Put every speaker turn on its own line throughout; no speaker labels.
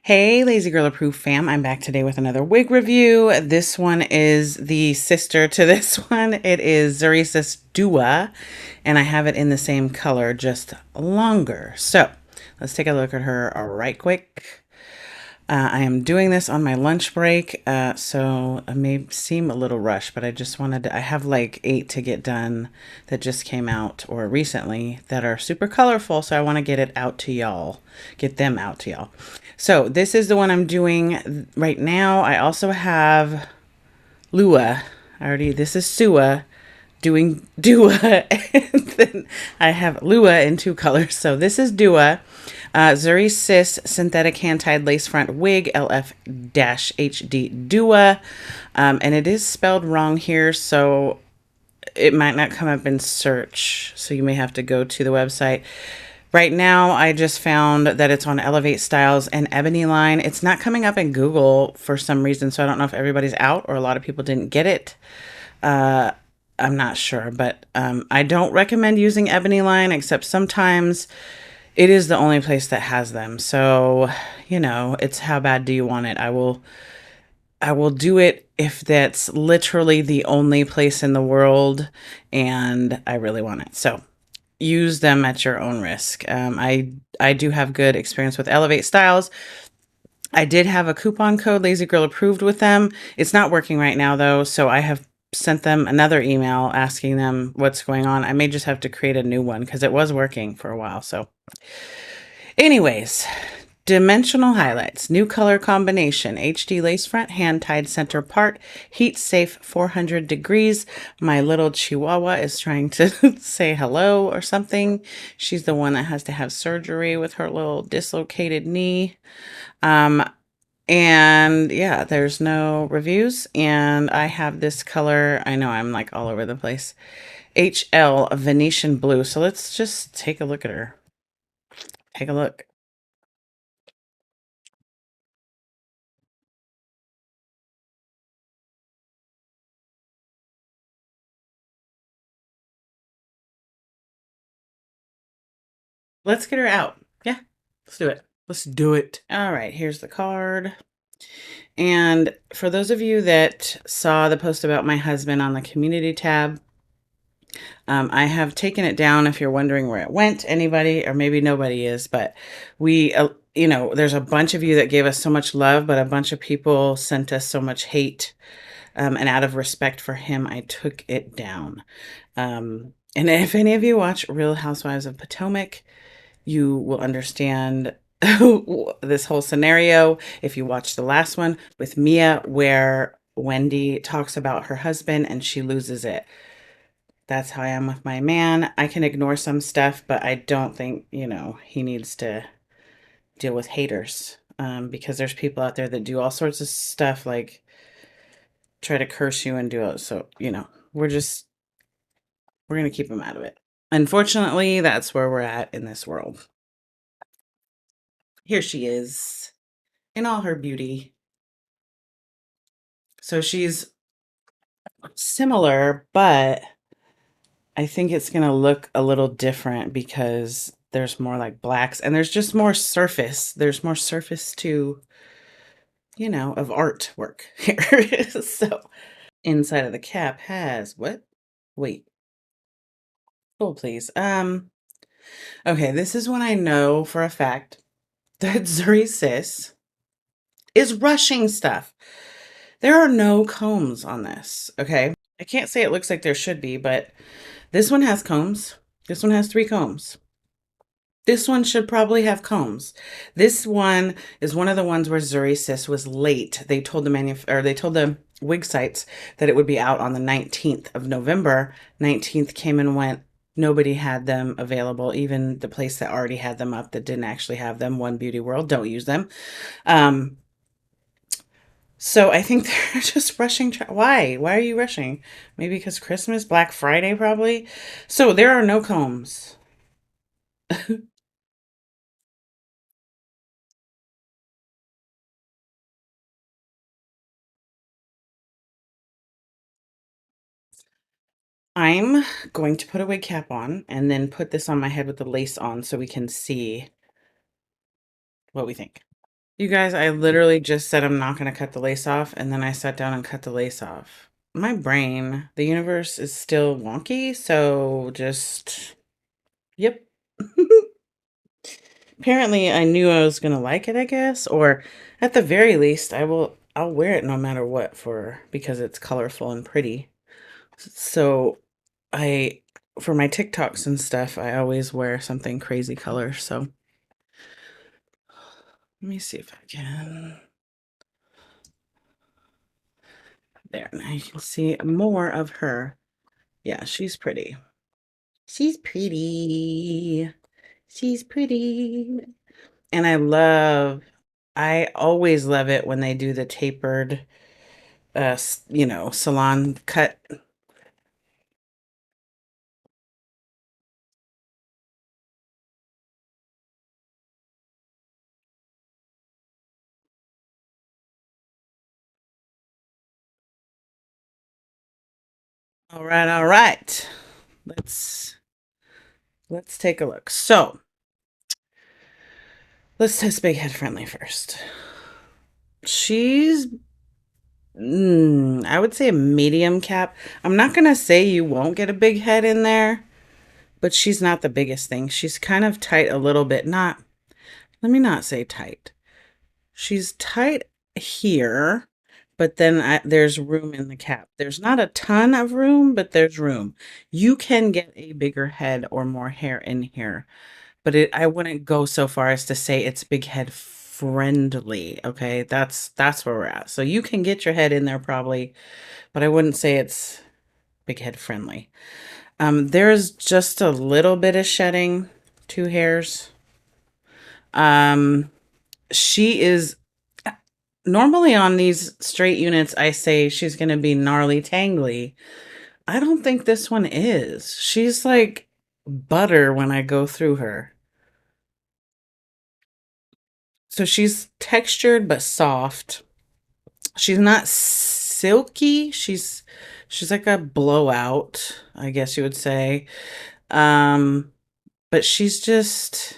Hey, Lazy Girl Approved fam. I'm back today with another wig review. This one is the sister to this one. It is Zury Sis Dua, and I have it in the same color, just longer. So let's take a look at her right quick. I am doing this on my lunch break, so it may seem a little rushed, but I just wanted to, I have like 8 to get done that just came out or recently that are super colorful, so I want to get it out to y'all, get them out to y'all. So this is the one I'm doing right now. I also have Lua. This is Sua doing Dua, and then I have Lua in 2 colors. So this is Dua. Zury Sis Synthetic Hand-Tied Lace Front Wig, LF-HD Dua. And it is spelled wrong here, so it might not come up in search. So you may have to go to the website. Right now, I just found that it's on Elevate Styles and Ebony Line. It's not coming up in Google for some reason, so I don't know if everybody's out or a lot of people didn't get it. I'm not sure, but I don't recommend using Ebony Line, except sometimes it is the only place that has them. So, it's how bad do you want it? I will do it if that's literally the only place in the world and I really want it. So use them at your own risk. I do have good experience with Elevate Styles. I did have a coupon code Lazy Girl approved with them. It's not working right now though, so I have sent them another email asking them what's going on. I may just have to create a new one because it was working for a while. So anyways, dimensional highlights, new color combination, HD lace front, hand-tied center part, heat safe 400 degrees. My little chihuahua is trying to say hello or something. She's the one that has to have surgery with her little dislocated knee. And yeah, there's no reviews. And I have this color. I know I'm like all over the place. HL Venetian Blue. So let's just take a look at her. Take a look. Let's get her out. Yeah, let's do it. Let's do it. All right, here's the card. And for those of you that saw the post about my husband on the community tab, I have taken it down if you're wondering where it went. Anybody, or maybe nobody is, but we, there's a bunch of you that gave us so much love, but a bunch of people sent us so much hate. And out of respect for him, I took it down. And if any of you watch Real Housewives of Potomac, you will understand this whole scenario. If you watch the last one with Mia, where Wendy talks about her husband and she loses it. That's how I am with my man. I can ignore some stuff, but I don't think, he needs to deal with haters. Because there's people out there that do all sorts of stuff like try to curse you and do it. So, we're going to keep him out of it. Unfortunately, that's where we're at in this world. Here she is in all her beauty. So she's similar, but I think it's going to look a little different because there's more like blacks and there's just more surface. There's more surface to, of artwork here. So inside of the cap has what? Wait. Oh, please. Okay, this is when I know for a fact that Zury Sis is rushing stuff. There are no combs on this, okay? I can't say it looks like there should be, but this one has combs. This one has 3 combs. This one should probably have combs. This one is one of the ones where Zury Sis was late. They told the wig sites that it would be out on the 19th of November. 19th came and went. Nobody had them available. Even the place that already had them up that didn't actually have them, One Beauty World, don't use them. So I think they're just rushing. Why? Why are you rushing? Maybe because Christmas, Black Friday, probably. So there are no combs. I'm going to put a wig cap on and then put this on my head with the lace on so we can see what we think. You guys, I literally just said I'm not going to cut the lace off, and then I sat down and cut the lace off. My brain, the universe is still wonky, so just, yep. Apparently, I knew I was going to like it, I guess, or at the very least, I'll wear it no matter what because it's colorful and pretty. So, I for my TikToks and stuff, I always wear something crazy color, so let me see if I can. There, now you can see more of her. Yeah, she's pretty. She's pretty. She's pretty. And I always love it when they do the tapered, salon cut. All right, all right. Let's let's take a look. So let's test Big Head Friendly first. She's I would say a medium cap. I'm not gonna say you won't get a big head in there, but she's not the biggest thing. She's kind of tight a little bit. Not, let me not say tight. She's tight here, but then there's room in the cap. There's not a ton of room, but there's room. You can get a bigger head or more hair in here, but I wouldn't go so far as to say it's big head friendly. Okay, that's where we're at. So you can get your head in there probably, but I wouldn't say it's big head friendly. There's just a little bit of shedding, 2 hairs. She is normally on these straight units, I say she's going to be gnarly tangly. I don't think this one is. She's like butter when I go through her. So she's textured but soft. She's not silky. She's like a blowout, I guess you would say. Um, but she's just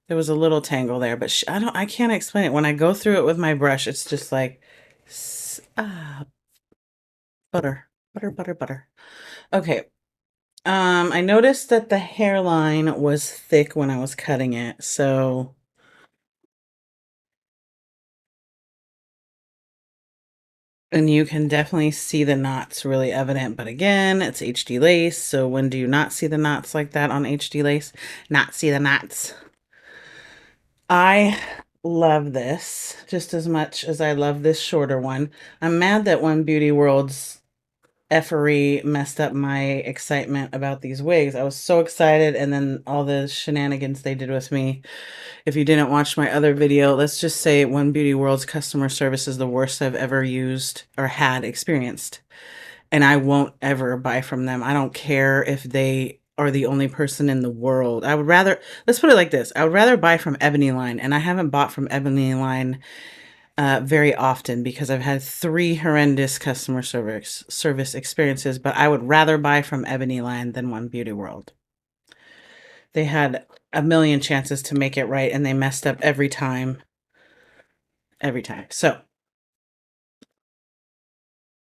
there was a little tangle there, but I can't explain it. When I go through it with my brush, it's just like butter, butter, butter, butter. Okay. I noticed that the hairline was thick when I was cutting it, so and you can definitely see the knots really evident, but again, it's HD lace, so when do you not see the knots like that on HD lace? Not see the knots. I love this just as much as I love this shorter one. I'm mad that One Beauty World's effery messed up my excitement about these wigs. I was so excited, and then all the shenanigans they did with me. If you didn't watch my other video, let's just say One Beauty World's customer service is the worst I've ever used or had experienced. And I won't ever buy from them. I don't care if they are the only person in the world. I would rather, let's put it like this. I would rather buy from Ebony Line, and I haven't bought from Ebony Line very often because I've had 3 horrendous customer service experiences, but I would rather buy from Ebony Line than One Beauty World. They had a million chances to make it right, and they messed up every time. Every time. So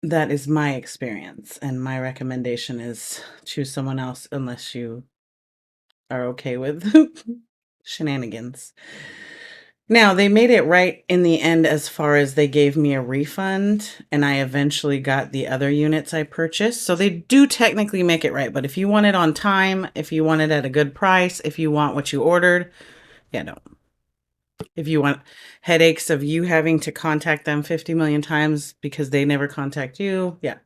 that is my experience, and my recommendation is choose someone else unless you are okay with shenanigans. Now, they made it right in the end as far as they gave me a refund, and I eventually got the other units I purchased. So they do technically make it right, but if you want it on time, if you want it at a good price, if you want what you ordered, yeah, no. If you want headaches of you having to contact them 50 million times because they never contact you, yeah.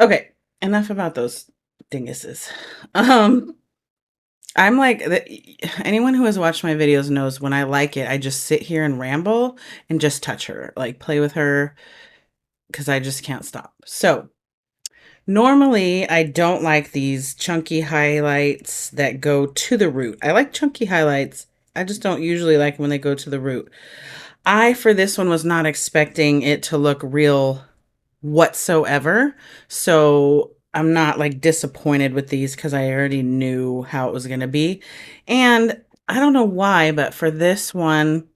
Okay, enough about those dinguses. I'm like, anyone who has watched my videos knows when I like it, I just sit here and ramble and just touch her, like play with her, because I just can't stop. So normally I don't like these chunky highlights that go to the root. I like chunky highlights. I just don't usually like when they go to the root. For this one, was not expecting it to look real whatsoever. So I'm not like disappointed with these because I already knew how it was going to be. And I don't know why, but for this one,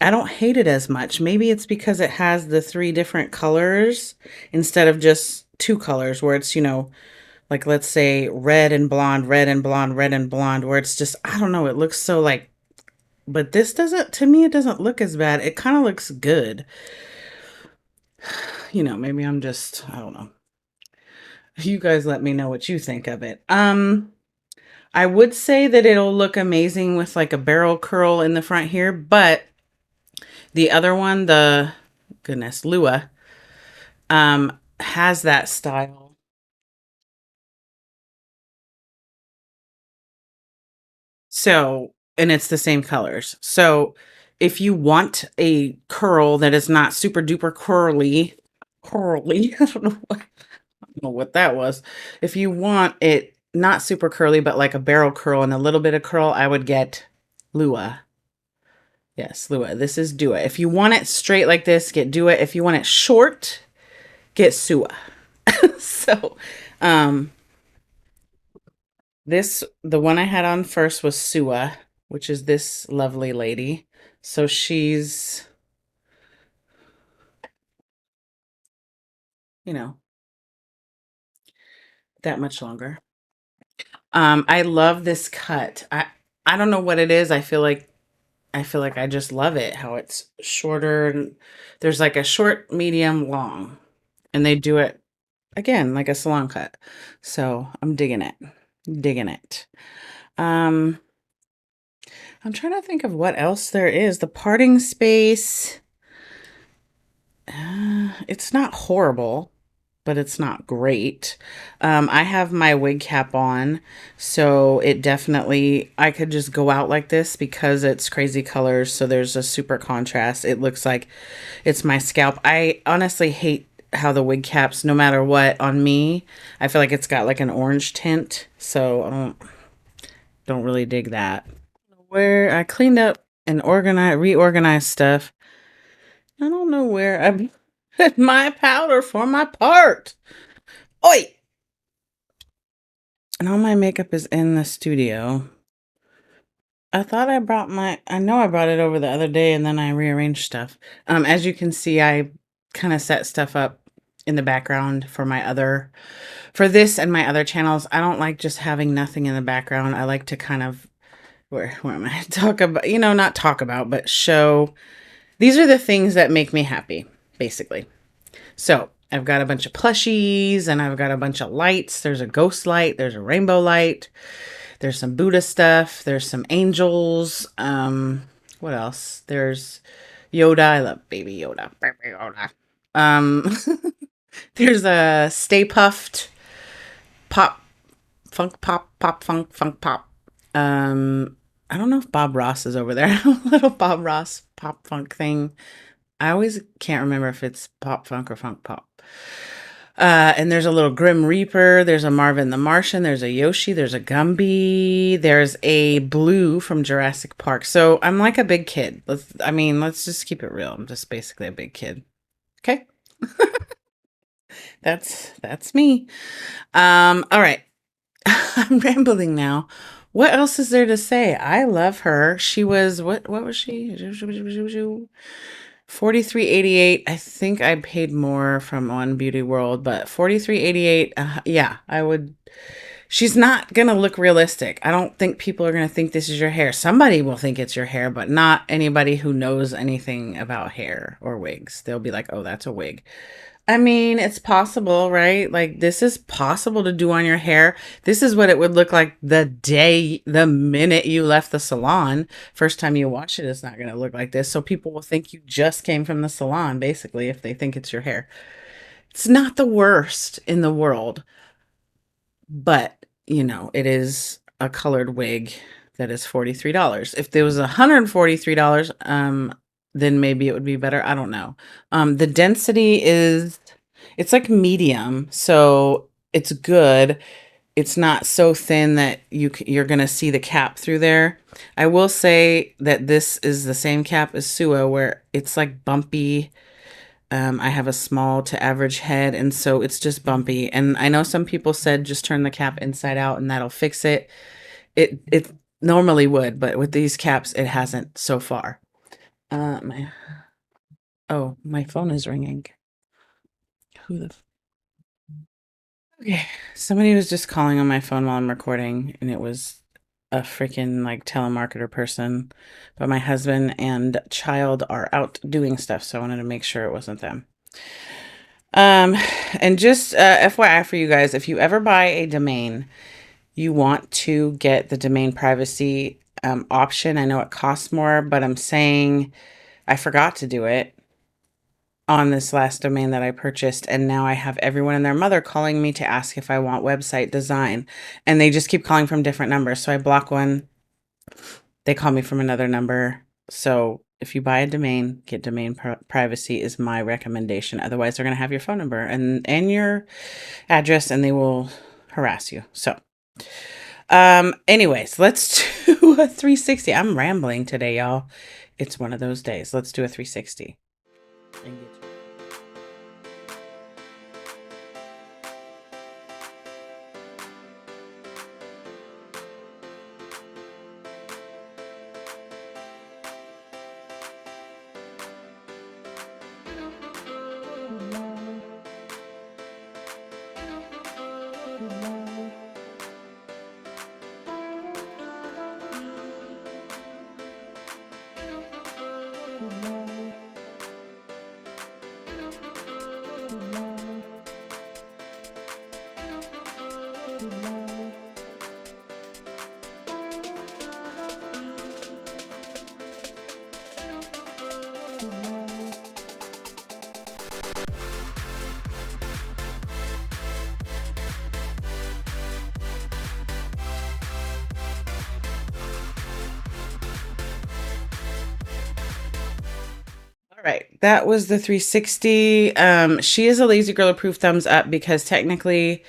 I don't hate it as much. Maybe it's because it has the three different colors instead of just two colors where it's, like let's say red and blonde, red and blonde, red and blonde, where it's just, I don't know, it looks so like, but this doesn't, to me, it doesn't look as bad. It kind of looks good. Maybe I'm just, I don't know. You guys let me know what you think of it. I would say that it'll look amazing with like a barrel curl in the front here, but the other one, the goodness, Lua, has that style. So, and it's the same colors. So, if you want a curl that is not super duper curly, I don't know what that was. If you want it not super curly, but like a barrel curl and a little bit of curl, I would get Lua. Yes, Lua. This is Dua. If you want it straight like this, get Dua. If you want it short, get Sua. So, um, the one I had on first was Sua, which is this lovely lady. So she's, you know, that much longer. I love this cut. I don't know what it is. I feel like I just love it how it's shorter and there's like a short, medium, long. And they do it again like a salon cut. So, I'm digging it. Digging it. Um I'm trying to think of what else there is. The parting space, it's not horrible, but it's not great. I have my wig cap on, so it definitely, I could just go out like this because it's crazy colors. So there's a super contrast. It looks like it's my scalp. I honestly hate how the wig caps, no matter what, on me, I feel like it's got like an orange tint. So I don't really dig that. Where I cleaned up and reorganized stuff. I don't know where I put my powder for my part. Oi! And all my makeup is in the studio. I know I brought it over the other day and then I rearranged stuff. As you can see, I kind of set stuff up in the background for this and my other channels. I don't like just having nothing in the background. I like to kind of, where am I? Talk about, not talk about, but show. These are the things that make me happy, basically. So I've got a bunch of plushies and I've got a bunch of lights. There's a ghost light. There's a rainbow light. There's some Buddha stuff. There's some angels. What else? There's Yoda. I love baby Yoda. Baby Yoda. Um, there's a Stay Puffed pop, funk pop, pop, funk pop. I don't know if Bob Ross is over there. A little Bob Ross pop funk thing. I always can't remember if it's pop funk or funk pop. And there's a little Grim Reaper. There's a Marvin the Martian. There's a Yoshi. There's a Gumby. There's a Blue from Jurassic Park. So I'm like a big kid. Let's just keep it real. I'm just basically a big kid. Okay. That's me. All right. I'm rambling now. What else is there to say? I love her. She was what was she? 43.88. I think I paid more from On Beauty World, but 43.88, yeah, I would. She's not gonna look realistic. I don't think people are gonna think this is your hair. Somebody will think it's your hair, but not anybody who knows anything about hair or wigs. They'll be like, "Oh, that's a wig." I mean, it's possible, right? Like, this is possible to do on your hair. This is what it would look like the minute you left the salon. First time you wash it, it's not going to look like this. So people will think you just came from the salon, basically, if they think it's your hair. It's not the worst in the world, but, it is a colored wig that is $43. If there was $143, then maybe it would be better. I don't know. The density it's like medium, so it's good. It's not so thin that you're gonna see the cap through there. I will say that this is the same cap as Sua, where it's like bumpy. I have a small to average head, and so it's just bumpy. And I know some people said just turn the cap inside out and that'll fix it. It normally would, but with these caps, it hasn't so far. My oh, my phone is ringing. Who the Okay. Somebody was just calling on my phone while I'm recording, and it was a freaking like telemarketer person. But my husband and child are out doing stuff, so I wanted to make sure it wasn't them. Um, and just FYI for you guys, if you ever buy a domain, you want to get the domain privacy option. I know it costs more, but I'm saying I forgot to do it on this last domain that I purchased, and now I have everyone and their mother calling me to ask if I want website design, and they just keep calling from different numbers. So I block one, they call me from another number. So if you buy a domain, get domain privacy is my recommendation. Otherwise, they're going to have your phone number and your address, and they will harass you. So anyways, let's do a 360. I'm rambling today, y'all. It's one of those days. Let's do a 360. All right, that was the 360. She is a lazy girl approved thumbs up because technically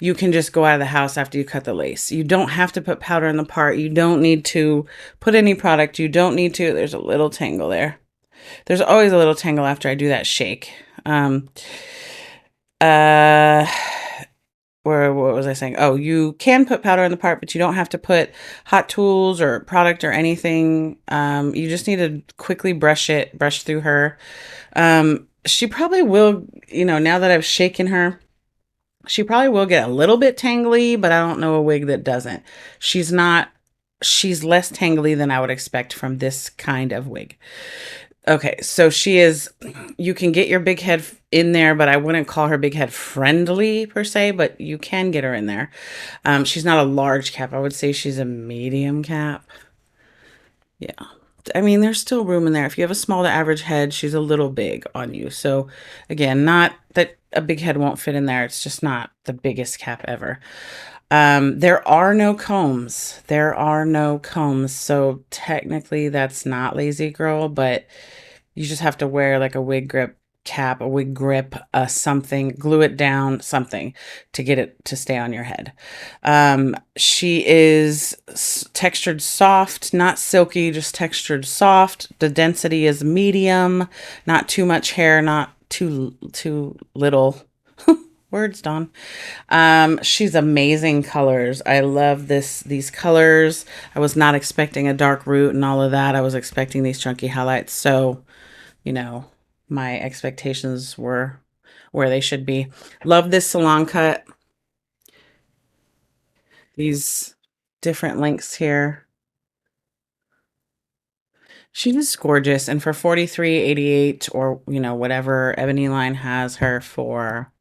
you can just go out of the house after you cut the lace. You don't have to put powder in the part. You don't need to put any product. You don't need to. There's a little tangle there. There's always a little tangle after I do that shake. What was I saying? Oh, you can put powder in the part, but you don't have to put hot tools or product or anything. You just need to quickly brush through her. She probably will, now that I've shaken her, she probably will get a little bit tangly, but I don't know a wig that doesn't. She's less tangly than I would expect from this kind of wig. Okay, so you can get your big head in there, but I wouldn't call her big head friendly per se, but you can get her in there. She's not a large cap. I would say she's a medium cap. Yeah. I mean, there's still room in there. If you have a small to average head, she's a little big on you. So again, not that a big head won't fit in there. It's just not the biggest cap ever. There are no combs. So technically that's not lazy girl, but you just have to wear like a wig grip cap, a wig grip, something, glue it down, something to get it to stay on your head. She is textured soft, not silky, just textured soft. The density is medium, not too much hair, not too little. Words, Dawn. She's amazing colors. I love these colors. I was not expecting a dark root and all of that. I was expecting these chunky highlights. So, my expectations were where they should be. Love this salon cut. These different lengths here. She's just gorgeous. And for $43.88 or, whatever Ebony Line has her for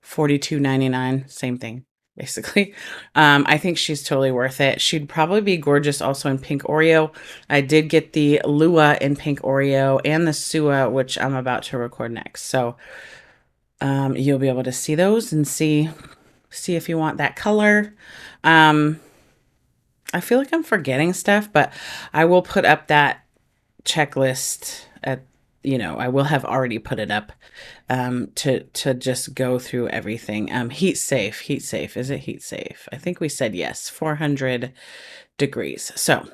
$42.99, same thing, basically. I think she's totally worth it. She'd probably be gorgeous also in pink Oreo. I did get the Lua in pink Oreo and the Sua, which I'm about to record next. So you'll be able to see those and see if you want that color. I feel like I'm forgetting stuff, but I will put up that checklist I will have already put it up to just go through everything. Heat safe. Is it heat safe? I think we said yes, 400 degrees. So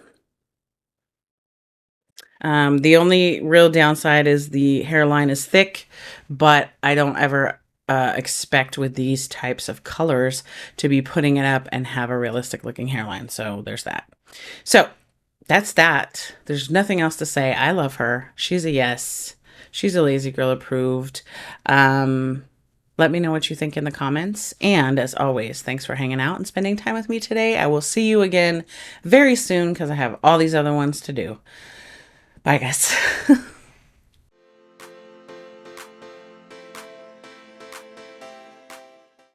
the only real downside is the hairline is thick, but I don't ever expect with these types of colors to be putting it up and have a realistic looking hairline. So there's that. So that's that. There's nothing else to say. I love her. She's a yes. She's a lazy girl approved. Let me know what you think in the comments. And as always, thanks for hanging out and spending time with me today. I will see you again very soon because I have all these other ones to do. Bye, guys.